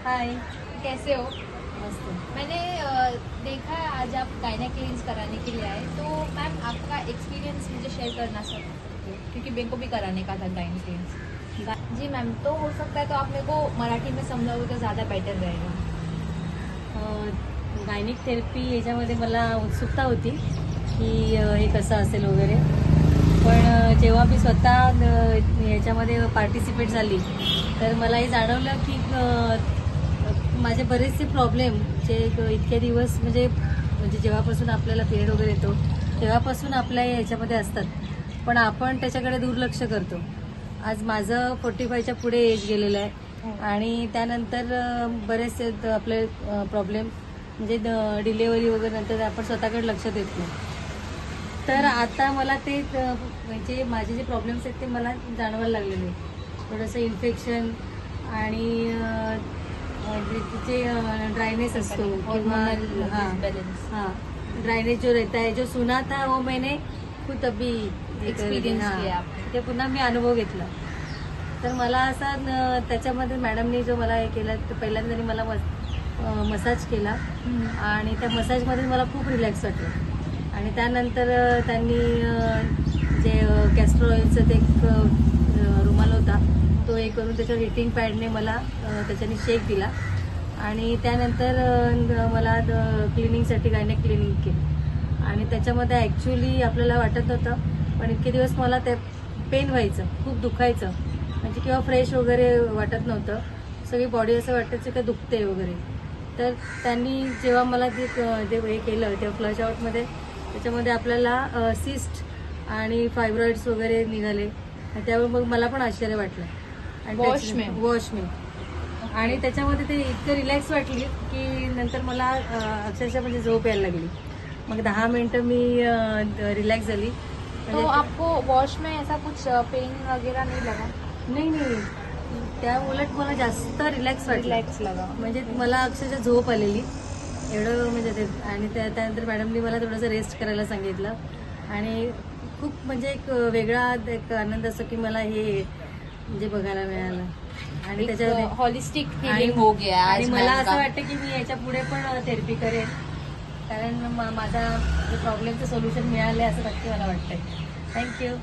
हाय, कैसे हो? मस्त. मैंने देखा है आज आप गायनेक क्लींस कराने के लिए आए, तो मैम आपका एक्सपीरियंस मुझे शेयर करना सकते हो, क्योंकि मेरे को भी कराने का था गायनेक क्लींस। जी मैम, तो हो सकता है तो आप मेरे को मराठी में समझाओगे तो ज़्यादा बेटर रहेगा। गायनिक थेरपी याच्यामध्ये मला उत्सुकता होती की हे कसं असेल वगैरे. पण जेव्हा मी स्वतः याच्यामध्ये पार्टिसिपेट झाली तर मला हे जाणवलं की माझे बरेचसे प्रॉब्लेम जे इतके दिवस म्हणजे म्हणजे जेव्हापासून आपल्याला पिरियड वगैरे येतो तेव्हापासून आपल्या याच्यामध्ये असतात, पण आपण त्याच्याकडे दुर्लक्ष करतो. आज माझं 45च्या पुढे एज गेलेलं आहे आणि त्यानंतर बरेचसे आपले प्रॉब्लेम म्हणजे डिलेवरी वगैरे नंतर आपण स्वतःकडे लक्ष देत नाही. तर आता मला ते म्हणजे माझे जे प्रॉब्लेम्स आहेत ते मला जाणवायला लागलेले. थोडंसं इन्फेक्शन आणि तिचे ड्रायनेस असतो किंवा हाँ ड्रायनेस जो रहता है जो सुना था वो मैंने खुद अभी एक्सपिरियन्स किया आपने. ते पुन्हा मी अनुभव घेतला. तर मला असा त्याच्यामध्ये मॅडमने जो मला हे केलं तर पहिल्यांदा त्यांनी मला मसाज केला आणि त्या मसाजमध्ये मला खूप रिलॅक्स वाटलं. आणि त्यानंतर त्यांनी जे कॅस्टर ऑइलचं ते एक रुमाल होता तो हे करून त्याच्यावर हिटिंग पॅडने मला त्याच्याने शेक दिला आणि त्यानंतर मला क्लिनिंगसाठी गायनेक क्लिनिंग केली. आणि त्याच्यामध्ये ॲक्च्युली आपल्याला वाटत नव्हतं, पण इतके दिवस मला ते पेन व्हायचं, खूप दुखायचं, म्हणजे किंवा फ्रेश वगैरे वाटत नव्हतं. सगळी बॉडी असं वाटायचं का दुखते वगैरे. तर त्यांनी जेव्हा मला ते हे केलं तेव्हा फ्लश आउटमध्ये त्याच्यामध्ये आपल्याला सिस्ट आणि फायब्रॉइड्स वगैरे निघाले. आणि त्यावेळी मग मला पण आश्चर्य वाटलं. वॉशमेन आणि त्याच्यामध्ये ते इतकं रिलॅक्स वाटली की नंतर मला अक्षरशः म्हणजे झोप यायला लागली. मग 10 मिनिटं मी रिलॅक्स झाली. तो आपको वॉश में ऐसा कुछ पेन वगैरह नहीं लगा? नाही, त्या उलट मला जास्त रिलॅक्स लगा. म्हणजे मला अक्षरशः झोप आलेली एवढं म्हणजे ते. आणि त्यानंतर मॅडमनी मला थोडंसं रेस्ट करायला सांगितलं आणि खूप म्हणजे एक वेगळा एक आनंद असतो की मला हे म्हणजे बघायला मिळालं. आणि त्याच्यामध्ये हॉलिस्टिक हिलिंग हो गया. आणि मला असं वाटतं की मी याच्या पुढे पण थेरपी करेन, कारण माझा प्रॉब्लेमचं सोल्युशन मिळालं असं नक्की मला वाटतंय. थँक्यू.